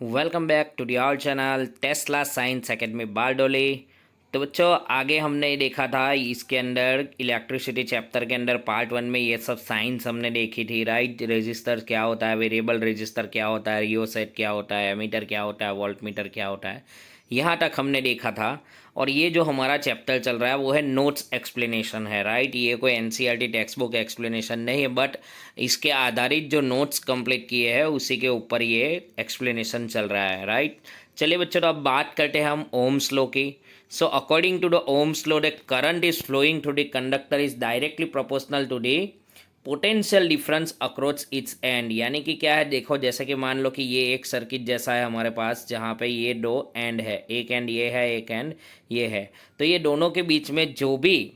Welcome back to the our channel Tesla science academy Bardoli. तो बच्चों आगे हमने देखा था इसके अंदर इलेक्ट्रिसिटी चैप्टर के अंदर पार्ट 1 में ये सब साइंस हमने देखी थी, राइट। रेजिस्टर क्या होता है, वेरिएबल रेजिस्टर क्या होता है, रियोसेट क्या होता है, एमीटर क्या होता है, वोल्ट मीटर क्या होता है, यहाँ तक हमने देखा था। और ये जो हमारा चैप्टर चल रहा है वो है नोट्स एक्सप्लेनेशन है, राइट। ये कोई एनसीईआरटी टेक्स्ट बुक एक्सप्लेनेशन नहीं है, बट इसके आधारित जो नोट्स कंप्लीट किए हैं उसी के ऊपर ये एक्सप्लेनेशन चल रहा है, राइट। चलिए बच्चों, तो अब बात करते हैं हम ओम्स लॉ की। So according to the Ohm's law the current is flowing through the conductor is directly proportional to the potential difference across its end. यानी कि क्या है, देखो जैसे कि मान लो कि ये एक सर्किट जैसा है हमारे पास, जहाँ पे ये दो एंड है, एक एंड ये है, एक एंड ये है। तो ये दोनों के बीच में जो भी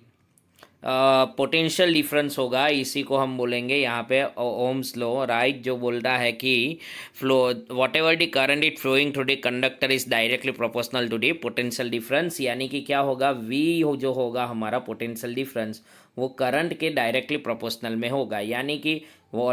पोटेंशियल डिफरेंस होगा इसी को हम बोलेंगे यहाँ पे ओम्स लॉ, राइट। जो बोलता है कि flow whatever the current it flowing through the conductor is directly proportional to the potential difference. यानी कि क्या होगा, वी जो होगा हमारा पोटेंशियल डिफरेंस वो करंट के डायरेक्टली प्रोपोर्शनल में होगा। यानी कि वो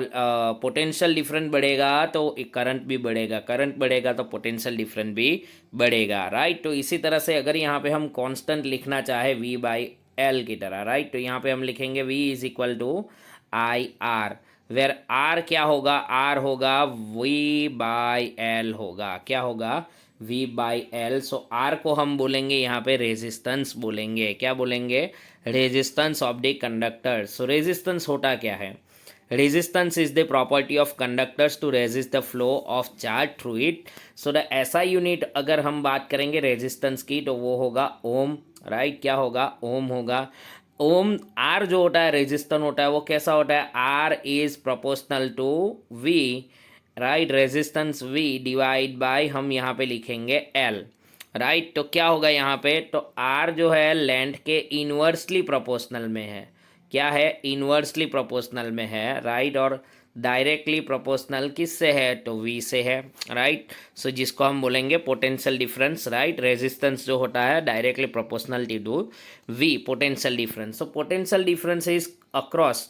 पोटेंशियल डिफरेंस बढ़ेगा तो करंट भी बढ़ेगा, करंट बढ़ेगा तो पोटेंशियल डिफरेंस भी बढ़ेगा, राइट। तो इसी तरह से अगर यहाँ पे हम कांस्टेंट लिखना चाहे वी बाई एल की तरह, राइट, तो यहाँ पे हम लिखेंगे v is equal to I R, where R क्या होगा, आर होगा v बाई एल होगा, क्या होगा v by L. So R को हम बोलेंगे यहाँ पे रेजिस्टेंस बोलेंगे, क्या बोलेंगे, resistance of the conductor. So resistance होता क्या है, resistance is the property of conductors to resist the flow of charge through it. So the SI unit अगर हम बात करेंगे रेजिस्टेंस की तो वो होगा ओम, राइट। क्या होगा, ओम होगा। ओम आर जो होता है रेजिस्टेंस होता है वो कैसा होता है, R is proportional to V, right. Resistance V divide by हम यहाँ पे लिखेंगे एल, राइट। तो क्या होगा यहाँ पे, तो आर जो है लेंथ के इनवर्सली प्रोपोर्शनल में है, क्या है, इनवर्सली प्रोपोर्शनल में है, राइट। और डायरेक्टली प्रोपोर्शनल किससे है, तो वी से है, राइट। सो जिसको हम बोलेंगे पोटेंशियल डिफरेंस, राइट। रेजिस्टेंस जो होता है directly proportional to V, potential difference. So potential difference is across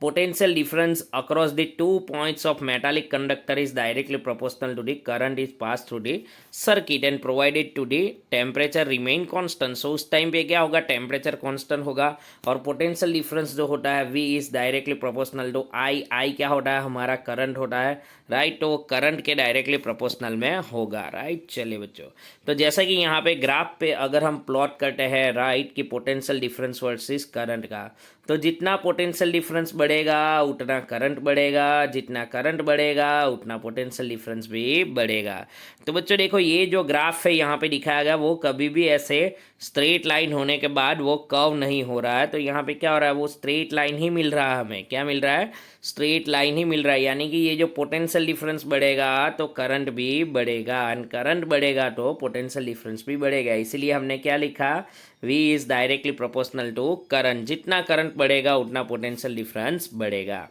potential difference across the 2 points of metallic conductor is directly proportional to the current is passed through the circuit and provided to the temperature remain constant। so उस time पे क्या होगा, temperature constant होगा और potential difference जो होता है v is directly proportional to I, I क्या होता है, हमारा करंट होता है, राइट। तो करंट के डायरेक्टली प्रोपोर्शनल में होगा, राइट। चलिए बच्चों, तो जैसा कि यहाँ पे ग्राफ पे अगर हम प्लॉट करते हैं, राइट, कि पोटेंशियल डिफरेंस वर्सेस करंट का, तो जितना पोटेंशियल डिफरेंस बढ़ेगा उतना करंट बढ़ेगा, जितना करंट बढ़ेगा उतना पोटेंशियल डिफरेंस भी बढ़ेगा। तो बच्चों देखो, ये जो ग्राफ है यहाँ पे दिखाया गया वो कभी भी ऐसे स्ट्रेट लाइन होने के बाद वो कर्व नहीं हो रहा है। तो यहाँ पे क्या हो रहा है, वो स्ट्रेट लाइन ही मिल रहा है हमें, क्या मिल रहा है, स्ट्रेट लाइन ही मिल रहा है। यानी कि ये जो पोटेंशियल डिफरेंस बढ़ेगा तो करंट भी बढ़ेगा, एंड करंट बढ़ेगा तो पोटेंशियल डिफरेंस भी बढ़ेगा। इसीलिए हमने क्या लिखा, v is directly proportional to current, जितना करंट बढ़ेगा उतना पोटेंशियल डिफरेंस बढ़ेगा।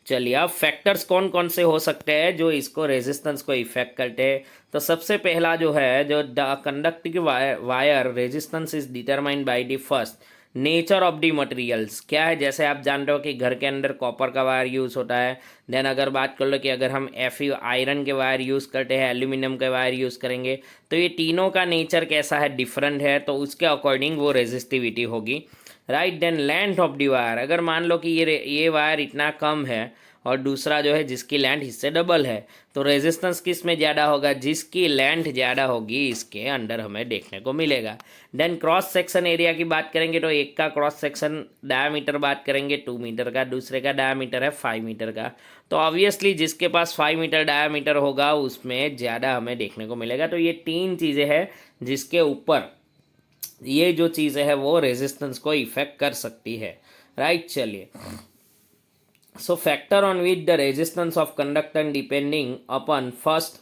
चलिए, अब फैक्टर्स कौन कौन से हो सकते हैं जो इसको रेजिस्टेंस को इफेक्ट करते हैं। तो सबसे पहला जो है, जो the conducting wire resistance is determined by the first nature of the materials. क्या है, जैसे आप जान रहे हो कि घर के अंदर कॉपर का वायर यूज़ होता है। देन अगर बात कर लो कि अगर हम आयरन के वायर यूज़ करते हैं, एल्यूमिनियम के वायर यूज़ करेंगे, तो ये तीनों का नेचर कैसा है, डिफरेंट है, तो उसके अकॉर्डिंग वो रेजिस्टिविटी होगी, right. Then length of the wire, अगर मान लो कि ये वायर इतना कम है और दूसरा जो है जिसकी लेंथ इससे डबल है, तो रेजिस्टेंस किस में ज़्यादा होगा, जिसकी लेंथ ज़्यादा होगी इसके अंदर हमें देखने को मिलेगा। देन क्रॉस सेक्शन एरिया की बात करेंगे तो एक का क्रॉस सेक्शन डायामीटर बात करेंगे 2 मीटर का, दूसरे का डायामीटर है 5 मीटर का। तो ऑब्वियसली जिसके पास 5 मीटर डायामीटर होगा उसमें ज़्यादा हमें देखने को मिलेगा। तो ये तीन चीज़ें हैं जिसके ऊपर ये जो चीज़ें है वो रेजिस्टेंस को इफेक्ट कर सकती है, राइट। चलिए, so factor on which the resistance of conductor depending upon first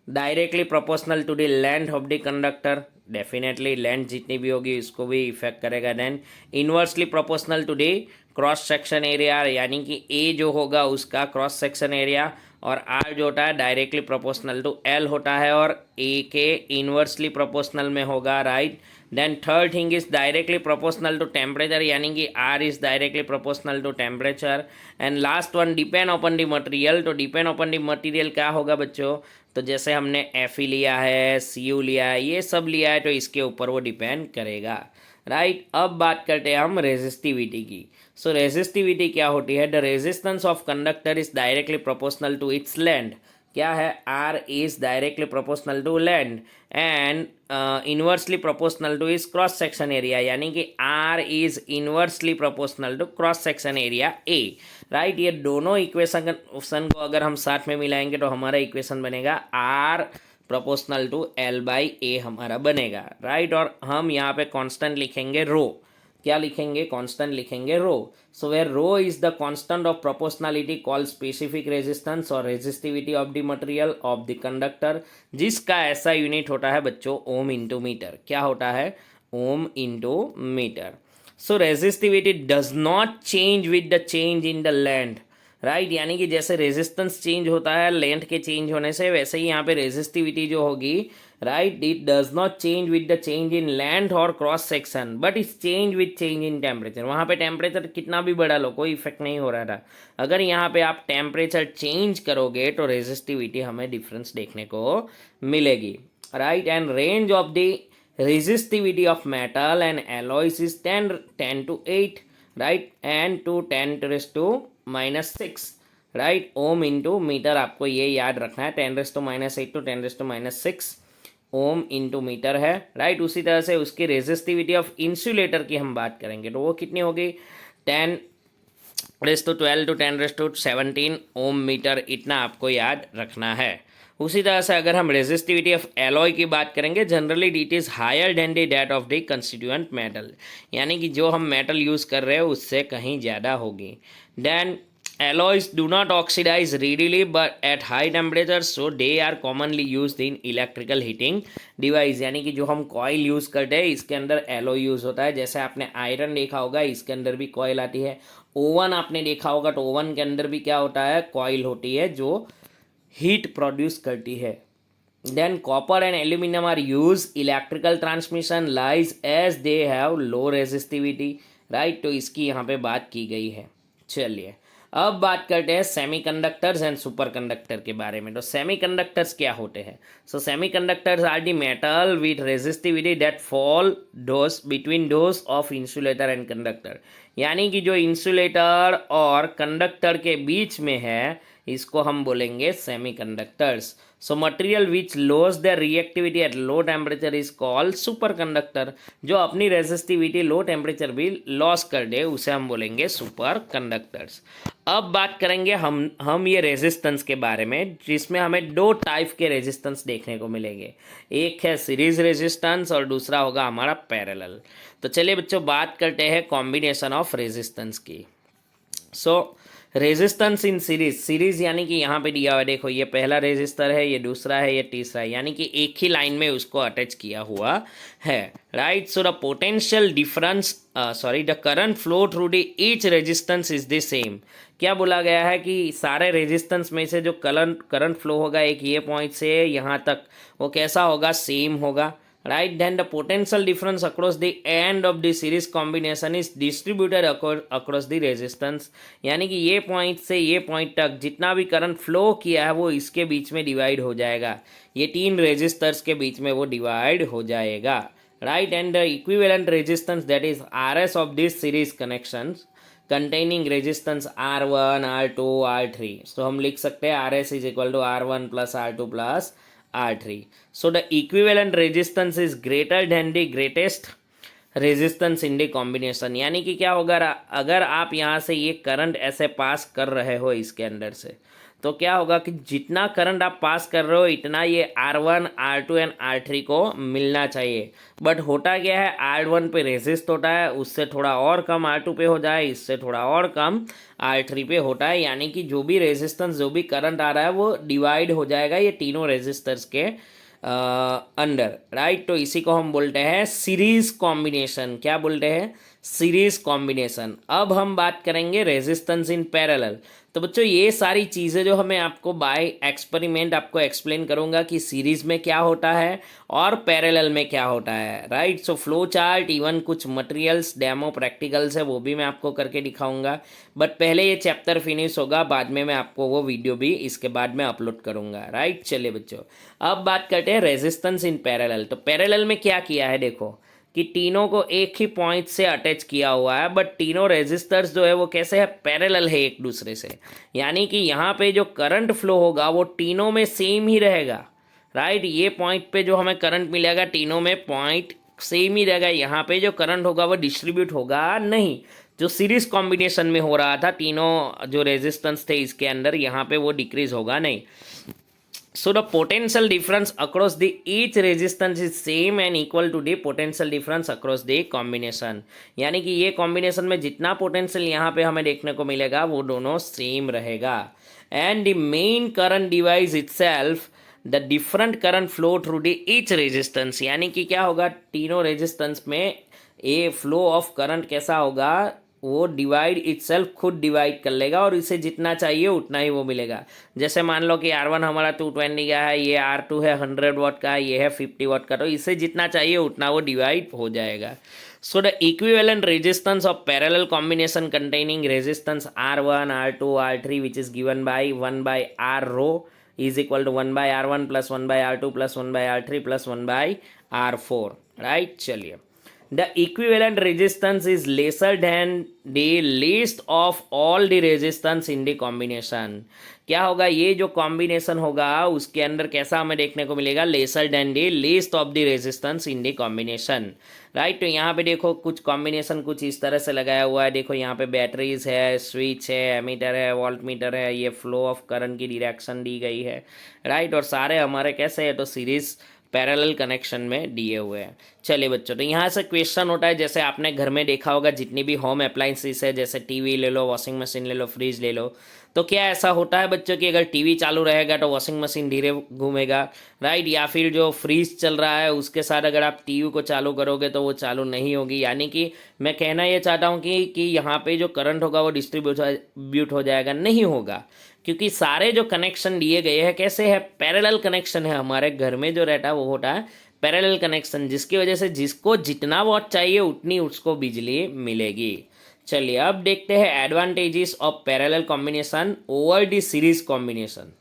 directly proportional to the length of the conductor, definitely length जितनी भी होगी उसको भी इफेक्ट करेगा। Then inversely proportional to the cross section area, यानी कि A जो होगा उसका क्रॉस सेक्शन एरिया, और आर जो होता है डायरेक्टली प्रोपोर्शनल टू एल होता है और ए के इनवर्सली प्रोपोर्शनल में होगा, right. Then third thing is directly proportional to temperature, यानी कि R is directly proportional to temperature. And last one depend upon the material. तो डिपेंड अपॉन द मटेरियल क्या होगा बच्चों, तो जैसे हमने एफ लिया है, सी यू लिया है, ये सब लिया है, तो इसके ऊपर वो डिपेंड करेगा, राइट। अब बात करते हैं हम रेजिस्टिविटी की। सो रेजिस्टिविटी क्या होती है, the resistance of conductor is directly proportional to its length. क्या है, R is directly proportional to length and inversely proportional to its cross section area, यानी कि R is inversely proportional to cross section area A, right. ये दोनों equation को अगर हम साथ में मिलाएंगे तो हमारा इक्वेशन बनेगा R proportional to L by A हमारा बनेगा, राइट। और हम यहाँ पे कांस्टेंट लिखेंगे रो, क्या लिखेंगे, कांस्टेंट लिखेंगे rho. So where rho is the constant of proportionality called specific resistance और resistivity of the material of the conductor, जिसका ऐसा यूनिट होता है बच्चों ओम इंटू मीटर। क्या होता है, ohm into metre. So resistivity does not change with the change in the length, right. यानी कि जैसे रेजिस्टेंस चेंज होता है लेंथ के चेंज होने से, वैसे ही यहाँ पे रेजिस्टिविटी जो होगी, right, it does not change with the change in length और cross section, but its change with change in temperature. वहाँ पे टेम्परेचर कितना भी बढ़ा लो कोई इफेक्ट नहीं हो रहा था। अगर यहाँ पे आप टेम्परेचर चेंज करोगे तो रेजिस्टिविटी हमें डिफरेंस देखने को मिलेगी, right. And range of the resistivity of metal and alloys is 10 to 8, right, and to 10 to raise to minus 6, right, ohm into metre. आपको ये याद रखना है, 10 raise to minus 8 to 10 raise to minus 6 ohm into metre है, right. उसी तरह से उसकी रेजिस्टिविटी ऑफ इंसुलेटर की हम बात करेंगे तो वो कितनी होगी, 10 raise to 12 to 10 raise to 17 ohm metre, इतना आपको याद रखना है। उसी तरह से अगर हम रेजिस्टिविटी ऑफ एलॉय की बात करेंगे, generally it is higher than the that of the constituent metal, यानी कि जो हम मेटल यूज़ कर रहे हैं उससे कहीं ज़्यादा होगी। Then alloys do not oxidize readily but at high temperatures, so they are commonly used in electrical heating device, यानी कि जो हम कॉइल यूज़ करते हैं इसके अंदर एलो यूज़ होता है। जैसे आपने आयरन देखा होगा, इसके अंदर भी कॉइल आती है। ओवन आपने देखा होगा तो ओवन के अंदर भी क्या होता है, कॉइल होती है जो हीट प्रोड्यूस करती है। Then copper and aluminium are use electrical transmission lines as they have low resistivity, right. तो इसकी यहाँ पे बात की गई है। चलिए अब बात करते हैं सेमीकंडक्टर्स एंड सुपर कंडक्टर के बारे में। तो सेमीकंडक्टर्स क्या होते हैं, so semiconductors are the metal with resistivity that fall those between those of insulator and conductor, यानी कि जो इंसुलेटर और कंडक्टर के बीच में है इसको हम बोलेंगे semiconductors. So material which loss the reactivity at low temperature is called super conductor, जो अपनी रेजिस्टिविटी लो टेम्परेचर भी लॉस कर दे उसे हम बोलेंगे सुपर कंडक्टर्स। अब बात करेंगे हम ये रेजिस्टेंस के बारे में, जिसमें हमें दो टाइप के रेजिस्टेंस देखने को मिलेंगे, एक है सीरीज रेजिस्टेंस और दूसरा होगा हमारा पैरेलल। तो चलिए बच्चों बात करते हैं कॉम्बिनेशन ऑफ रेजिस्टेंस की। सो रेजिस्टेंस इन सीरीज यानी कि यहाँ पे दिया हुआ है, देखो ये पहला रेजिस्टर है, ये दूसरा है, ये तीसरा है, यानी कि एक ही लाइन में उसको अटैच किया हुआ है, right. So the potential difference the current flow through the each resistance is the same. क्या बोला गया है कि सारे रेजिस्टेंस में से जो करंट फ्लो होगा एक ये पॉइंट से यहाँ तक, वो कैसा होगा, सेम होगा, right। Then the potential difference across the end of the series combination is distributed across the resistance, यानी कि ये पॉइंट से ये पॉइंट तक जितना भी करंट फ्लो किया है वो इसके बीच में डिवाइड हो जाएगा, ये तीन रेजिस्टर्स के बीच में वो डिवाइड हो जाएगा, right. And the equivalent resistance that is R S of this series connections containing resistance R1 R2 R3, तो हम लिख सकते हैं R S is equal to R1 plus R2 plus R3. So the equivalent resistance is greater than the greatest resistance in the combination, यानी कि क्या होगा, अगर आप यहाँ से ये करंट ऐसे पास कर रहे हो इसके अंदर से, तो क्या होगा कि जितना करंट आप पास कर रहे हो इतना ये R1 R2 एंड R3 को मिलना चाहिए। बट होता क्या है, R1 पे रेजिस्ट होता है, उससे थोड़ा और कम R2 पे हो जाए, इससे थोड़ा और कम R3 पे होता है, यानी कि जो भी रेजिस्टेंस जो भी करंट आ रहा है वो डिवाइड हो जाएगा ये तीनों रेजिस्टर्स के अंडर, राइट। तो इसी को हम बोलते हैं सीरीज कॉम्बिनेशन। क्या बोलते हैं, सीरीज कॉम्बिनेशन। अब हम बात करेंगे रेजिस्टेंस इन पैरेलल। तो बच्चों ये सारी चीज़ें जो हमें आपको बाय एक्सपेरिमेंट आपको एक्सप्लेन करूंगा कि सीरीज में क्या होता है और पैरेलल में क्या होता है, right. So flow chart, even कुछ मटेरियल्स डेमो प्रैक्टिकल्स है वो भी मैं आपको करके दिखाऊंगा। बट पहले ये चैप्टर फिनिश होगा, बाद में मैं आपको वो वीडियो भी इसके बाद में अपलोड करूंगा, राइट। चलिए बच्चों अब बात करते हैं रेजिस्टेंस इन पैरेलल। तो पैरेलल में क्या किया है, देखो कि तीनों को एक ही पॉइंट से अटैच किया हुआ है, बट तीनों रेजिस्टर्स जो है वो कैसे है, पैरेलल है एक दूसरे से। यानी कि यहाँ पे जो करंट फ्लो होगा वो तीनों में सेम ही रहेगा, राइट। ये पॉइंट पे जो हमें करंट मिलेगा तीनों में पॉइंट सेम ही रहेगा। यहाँ पे जो करंट होगा वो डिस्ट्रीब्यूट होगा नहीं, जो सीरीज कॉम्बिनेशन में हो रहा था तीनों जो रेजिस्टेंस थे इसके अंदर, यहाँ पे वो डिक्रीज होगा नहीं। So the potential difference across the each resistance is same and equal to the potential difference across the combination। यानी कि ये कॉम्बिनेशन में जितना पोटेंशियल यहाँ पे हमें देखने को मिलेगा वो दोनों सेम रहेगा। And the main current device itself the different current flow through the each resistance. यानी कि क्या होगा, तीनों रेजिस्टेंस में ये फ्लो ऑफ करंट कैसा होगा, वो डिवाइड इटसेल्फ खुद डिवाइड कर लेगा और इसे जितना चाहिए उतना ही वो मिलेगा। जैसे मान लो कि R1 हमारा 220 का है, ये R2 है 100 वाट का, ये है 50 वाट का, तो इसे जितना चाहिए उतना वो डिवाइड हो जाएगा। So the equivalent resistance of parallel combination containing resistance R1 R2 R3 which is given by 1 by R रो is equal to 1 by R1 plus 1 by R2 plus 1 by R3 plus 1 by R4, right. चलिए the equivalent resistance is lesser than the least of all the resistance in the combination। क्या होगा, ये जो combination होगा उसके अंदर कैसा हमें देखने को मिलेगा, lesser than the least of the resistance in the combination, right. तो यहाँ पे देखो कुछ कॉम्बिनेशन कुछ इस तरह से लगाया हुआ है। देखो यहाँ पे बैटरीज है, स्विच है, एमीटर है, वोल्ट मीटर है, ये फ्लो ऑफ करंट की डायरेक्शन दी गई है, राइट। और सारे हमारे कैसे है, तो सीरीज पैरेलल कनेक्शन में दिए हुए हैं। चलिए बच्चों, तो यहाँ से क्वेश्चन होता है, जैसे आपने घर में देखा होगा जितनी भी होम अप्लाइंसेस है, जैसे टीवी ले लो, वॉशिंग मशीन ले लो, फ्रिज ले लो, तो क्या ऐसा होता है बच्चों कि अगर टीवी चालू रहेगा तो वॉशिंग मशीन धीरे घूमेगा, राइट। या फिर जो फ्रिज चल रहा है उसके साथ अगर आप टीवी को चालू करोगे तो वो चालू नहीं होगी। यानी कि मैं कहना ये चाहता हूँ कि यहाँ पे जो करंट होगा वो डिस्ट्रीब्यूट हो जाएगा, नहीं होगा, क्योंकि सारे जो कनेक्शन दिए गए हैं कैसे है, पैरेलल कनेक्शन है। हमारे घर में जो रहता है वो होता है पैरेलल कनेक्शन, जिसकी वजह से जिसको जितना वॉट चाहिए उतनी उसको बिजली मिलेगी। चलिए अब देखते हैं advantages of parallel combination over the series combination.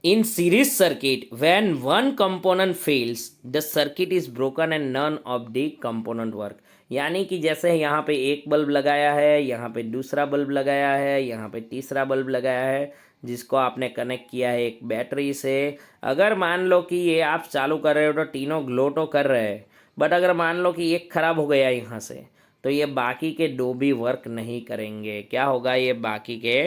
In series circuit, when one component fails, the circuit is broken and none of the component work। यानी कि जैसे यहाँ पे एक बल्ब लगाया है, यहाँ पे दूसरा बल्ब लगाया है, यहाँ पे तीसरा बल्ब लगाया है, जिसको आपने कनेक्ट किया है एक बैटरी से। अगर मान लो कि ये आप चालू कर रहे हो तो तीनों ग्लो तो कर रहे हैं, बट अगर मान लो कि एक खराब हो गया यहाँ से, तो ये बाकी के दो भी वर्क नहीं करेंगे। क्या होगा, ये बाकी के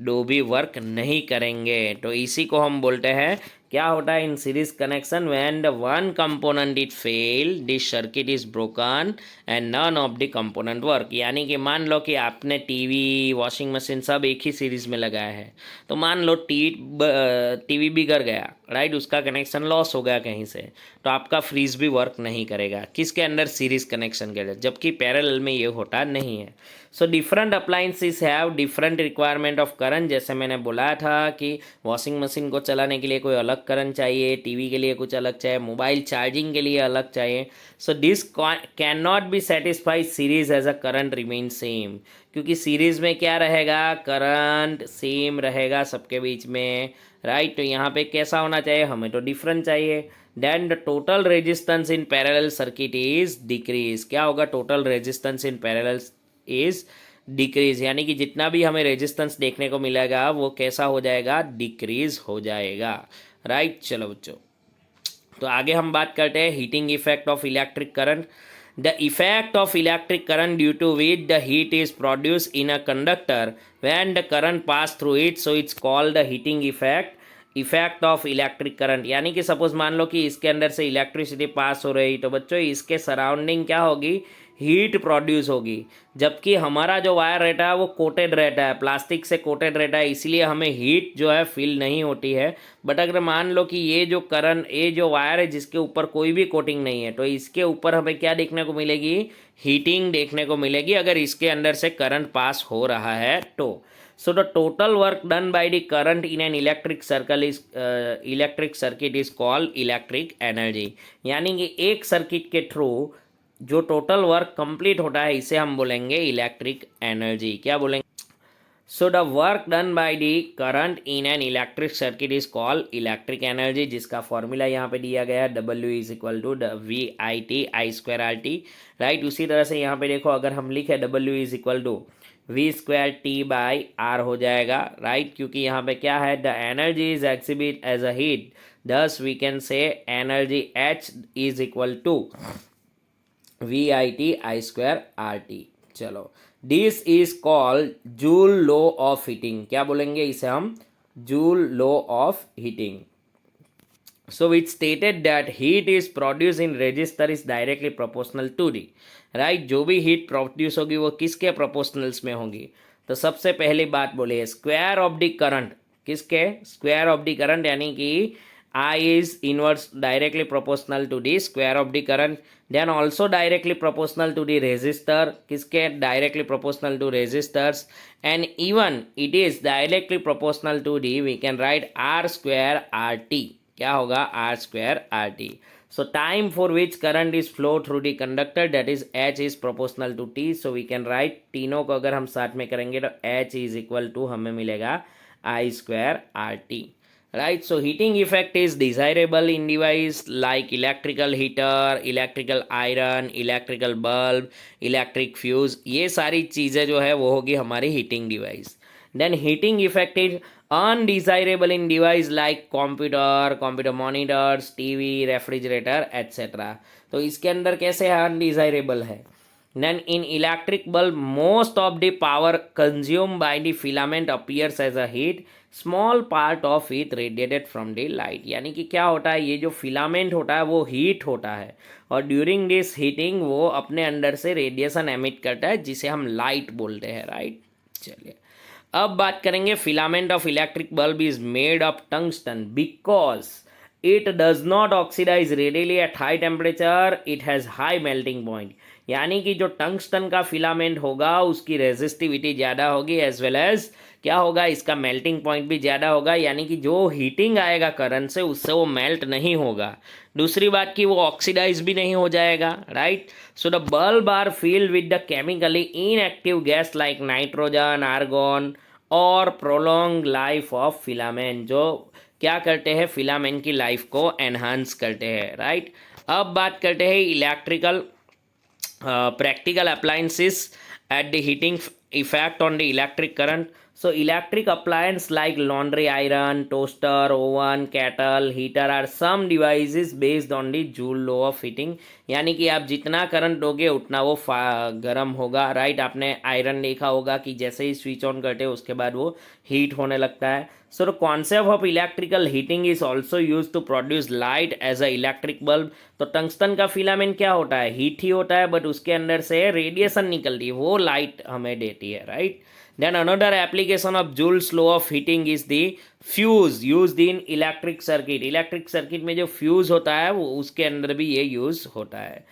दो भी वर्क नहीं करेंगे। तो इसी को हम बोलते हैं, क्या होता है in series connection, when the one component it fail the circuit is broken and none of the component work. यानी कि मान लो कि आपने टीवी, वॉशिंग मशीन सब एक ही सीरीज में लगाया है, तो मान लो टीवी बिगड़ गया, राइट, उसका कनेक्शन लॉस हो गया कहीं से, तो आपका फ्रीज भी वर्क नहीं करेगा। किसके अंदर, सीरीज कनेक्शन के अंदर, जबकि पैरेलल में ये होता नहीं है। So different appliances have different requirement of current. जैसे मैंने बोला था कि वॉशिंग मशीन को चलाने के लिए कोई अलग करंट चाहिए, टीवी के लिए कुछ अलग चाहिए, मोबाइल चार्जिंग के लिए अलग चाहिए। So this can not be satisfied series as a current remain same, क्योंकि सीरीज में क्या रहेगा, करंट सेम रहेगा सबके बीच में, राइट। तो यहाँ पे कैसा होना चाहिए, हमें तो डिफरेंट चाहिए। Then the total resistance in parallel circuit is decrease. क्या होगा, total resistance in parallel is decrease, यानी कि जितना भी हमें रेजिस्टेंस देखने को मिलेगा वो कैसा हो जाएगा, डिक्रीज हो जाएगा, राइट। चलो बच्चों, तो आगे हम बात करते हैं heating effect of electric current. The effect of electric current due to which the heat is produce in a conductor when the current pass through it, so it's called the heating effect of electric current. यानी कि suppose मान लो कि इसके अंदर से electricity pass हो रही, तो बच्चों इसके सराउंडिंग क्या होगी, हीट प्रोड्यूस होगी, जबकि हमारा जो वायर रहता है वो कोटेड रहता है, प्लास्टिक से कोटेड रहता है, इसीलिए हमें हीट जो है फील नहीं होती है। बट अगर मान लो कि ये जो वायर है जिसके ऊपर कोई भी कोटिंग नहीं है, तो इसके ऊपर हमें क्या देखने को मिलेगी, हीटिंग देखने को मिलेगी अगर इसके अंदर से करंट पास हो रहा है तो। So the total work done by the current in an electric circuit is called electric energy। यानी कि एक सर्किट के थ्रू जो टोटल वर्क कंप्लीट होता है इसे हम बोलेंगे इलेक्ट्रिक एनर्जी। क्या बोलेंगे? So the work done by the current in an electric circuit is called electric energy, जिसका फॉर्मूला यहाँ पे दिया गया है, W is equal to VIT I²RT, right. उसी तरह से यहाँ पे देखो, अगर हम लिखे W is equal to V²T/R हो जाएगा, राइट, क्योंकि यहाँ पे क्या है, the energy is exhibit as a heat, thus we can say energy H is equal to VIT I²RT। चलो, this is called Joule law of heating. क्या बोलेंगे इसे हम? Joule law of heating. So which stated that heat is produced in resistor is directly proportional to the, right, जो भी heat produce होगी वो किसके प्रोपोर्शनल्स में होगी? तो सबसे पहली बात बोलिए स्क्वायर ऑफ द करंट, किसके? स्क्वायर ऑफ द करंट, यानी कि I is inverse directly proportional to the square of the current, then also directly proportional to the resistor, किसके? directly proportional to resistors, and even it is directly proportional to the, we can write R²RT। क्या होगा? R²RT। So time for which current is flow through the conductor, that is H is proportional to T, so we can write, तीनों को अगर हम साथ में करेंगे तो H is equal to हमें मिलेगा I²RT, right। So heating effect is desirable in device like electrical heater, electrical iron, electrical bulb, electric fuse, ये सारी चीज़ें जो है वो होगी हमारी heating device। Then heating effect is undesirable in device like computer monitors, TV, refrigerator, etc। तो इसके अंदर कैसे अनडिजायरेबल है? Then in electric bulb most of the power consumed by the filament appears as a heat, small part of it radiated from the light। यानी कि क्या होता है, ये जो फिलामेंट होता है वो हीट होता है और ड्यूरिंग दिस हीटिंग वो अपने अंदर से रेडिएशन एमिट करता है जिसे हम लाइट बोलते हैं, राइट। चलिए अब बात करेंगे, filament of electric bulb is made of tungsten because it does not oxidise readily at high temperature, it has high melting point. यानी कि जो टंगस्टन का फिलामेंट होगा उसकी रेजिस्टिविटी ज़्यादा होगी एज वेल एज क्या होगा, इसका मेल्टिंग पॉइंट भी ज़्यादा होगा, यानी कि जो हीटिंग आएगा करंट से उससे वो मेल्ट नहीं होगा। दूसरी बात कि वो ऑक्सीडाइज भी नहीं हो जाएगा, right. So the bulb are filled with the chemically inactive gas like nitrogen, argon और प्रोलॉन्ग लाइफ ऑफ फिलामेंट, जो क्या करते हैं, फिलामेंट की लाइफ को एनहांस करते हैं, राइट। अब बात करते हैं electrical practical appliances at the heating effect on the electric current। So electric appliance like laundry iron, toaster, oven, kettle, heater are some devices based on the Joule law of heating। यानी कि आप जितना current दोगे उतना वो गर्म होगा, right. आपने आयरन देखा होगा कि जैसे ही स्विच ऑन करते हैं उसके बाद वो हीट होने लगता है। So the concept of electrical heating is also use to produce light as a electric bulb. तो टंगस्टन का फिलामेंट क्या होता है, हीट ही होता है, बट उसके अंदर से रेडिएशन निकलती है, वो लाइट हमें देती है, right. Then another application of Joule's law of heating is the fuse used in electric circuit। Electric circuit में जो फ्यूज होता है वो उसके अंदर भी ये यूज होता है।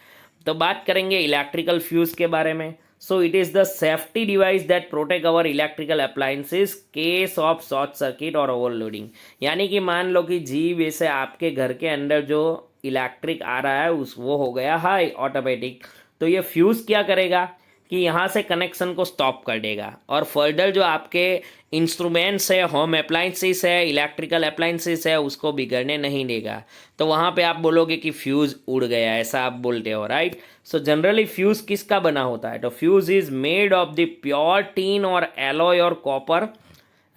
तो बात करेंगे इलेक्ट्रिकल फ्यूज के बारे में। So it is the safety device that protect our electrical appliances case of short circuit और ओवरलोडिंग। यानी कि मान लो कि जी वैसे आपके घर के अंदर जो इलेक्ट्रिक आ रहा है उस वो हो गया हाई ऑटोमेटिक, तो ये फ्यूज क्या करेगा कि यहाँ से कनेक्शन को स्टॉप कर देगा और फर्दर जो आपके इंस्ट्रूमेंट्स है, होम अप्लाइंसेस है, इलेक्ट्रिकल अप्लाइंसेस है, उसको बिगड़ने नहीं देगा। तो वहाँ पे आप बोलोगे कि फ्यूज़ उड़ गया, ऐसा आप बोलते हो, राइट। सो जनरली फ्यूज़ किसका बना होता है, तो fuse is made of the pure tin और एलॉय और कॉपर,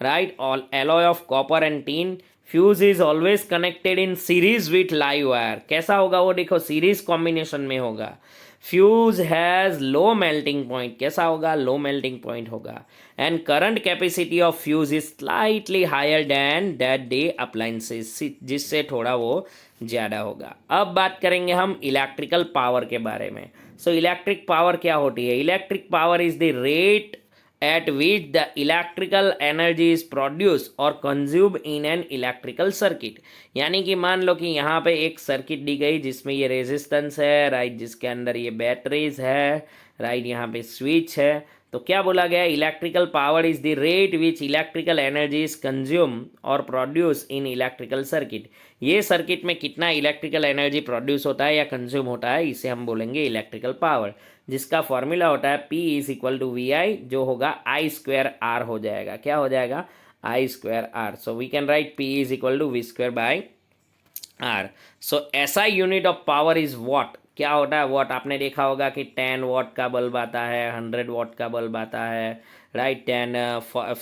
राइट, और alloy of copper and tin. Fuse is always connected in series with live wire. कैसा होगा वो, देखो सीरीज कॉम्बिनेशन में होगा। Fuse has low melting point, कैसा होगा, लो मेल्टिंग पॉइंट होगा। And current capacity of fuse is slightly higher than that the appliances, जिससे थोड़ा वो ज़्यादा होगा। अब बात करेंगे हम इलेक्ट्रिकल पावर के बारे में। सो इलेक्ट्रिक पावर क्या होती है? Electric power is the rate at which the electrical energy is produced or consumed in an electrical circuit। यानी कि मान लो कि यहाँ पे एक सर्किट दी गई जिसमें ये रेजिस्टेंस है, राइट, जिसके अंदर ये बैटरीज है, राइट, यहाँ पे स्विच है। तो क्या बोला गया? Electrical power is the rate which electrical energy is consume और प्रोड्यूस इन इलेक्ट्रिकल सर्किट। ये सर्किट में कितना इलेक्ट्रिकल एनर्जी प्रोड्यूस होता है या कंज्यूम होता है, इसे हम बोलेंगे इलेक्ट्रिकल पावर, जिसका फॉर्मूला होता है P is equal to V I, जो होगा I स्क्वायर R हो जाएगा। क्या हो जाएगा? I square R। So we can write P is equal to V square by R। So SI unit of power is watt. क्या होता है वॉट? आपने देखा होगा कि 10 वॉट का बल्ब आता है, 100 वॉट का बल्ब आता है, राइट,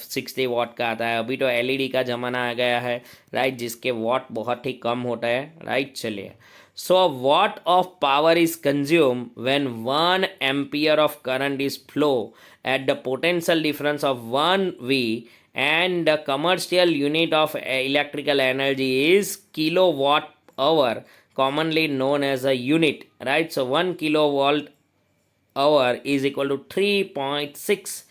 60 वॉट का आता है। अभी तो एलईडी का ज़माना आ गया है, राइट, जिसके वॉट बहुत ही कम होता है, राइट। चलिए, so watt of power is consumed when 1 ampere of current is flow at the potential difference of 1 V, and the commercial unit of electrical energy is kilowatt hour, commonly known as a unit, right? So 1 kilowatt hour is equal to 3.6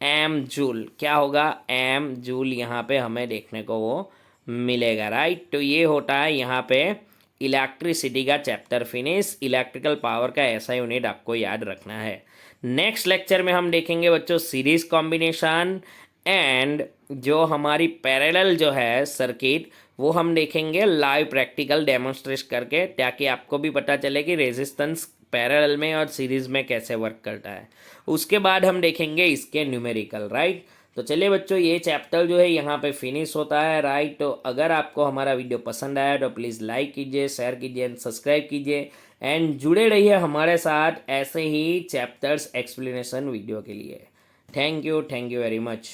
M joule. क्या होगा? M joule यहाँ पे हमें देखने को वो मिलेगा, right. तो ये होता है यहाँ पे इलेक्ट्रिसिटी का चैप्टर फिनिश। इलेक्ट्रिकल पावर का ऐसा यूनिट आपको याद रखना है। नेक्स्ट लेक्चर में हम देखेंगे बच्चों सीरीज कॉम्बिनेशन एंड जो हमारी पैरेलल जो है सर्किट, वो हम देखेंगे लाइव प्रैक्टिकल डेमोन्स्ट्रेट करके, ताकि आपको भी पता चले कि रेजिस्टेंस पैरेलल में और सीरीज में कैसे वर्क करता है। उसके बाद हम देखेंगे इसके न्यूमेरिकल, राइट। तो चलिए बच्चों, ये चैप्टर जो है यहाँ पे फिनिश होता है, राइट। तो अगर आपको हमारा वीडियो पसंद आया तो प्लीज़ लाइक कीजिए, शेयर कीजिए एंड सब्सक्राइब कीजिए, एंड जुड़े रहिए हमारे साथ ऐसे ही चैप्टर्स एक्सप्लेनेशन वीडियो के लिए। Thank you very much.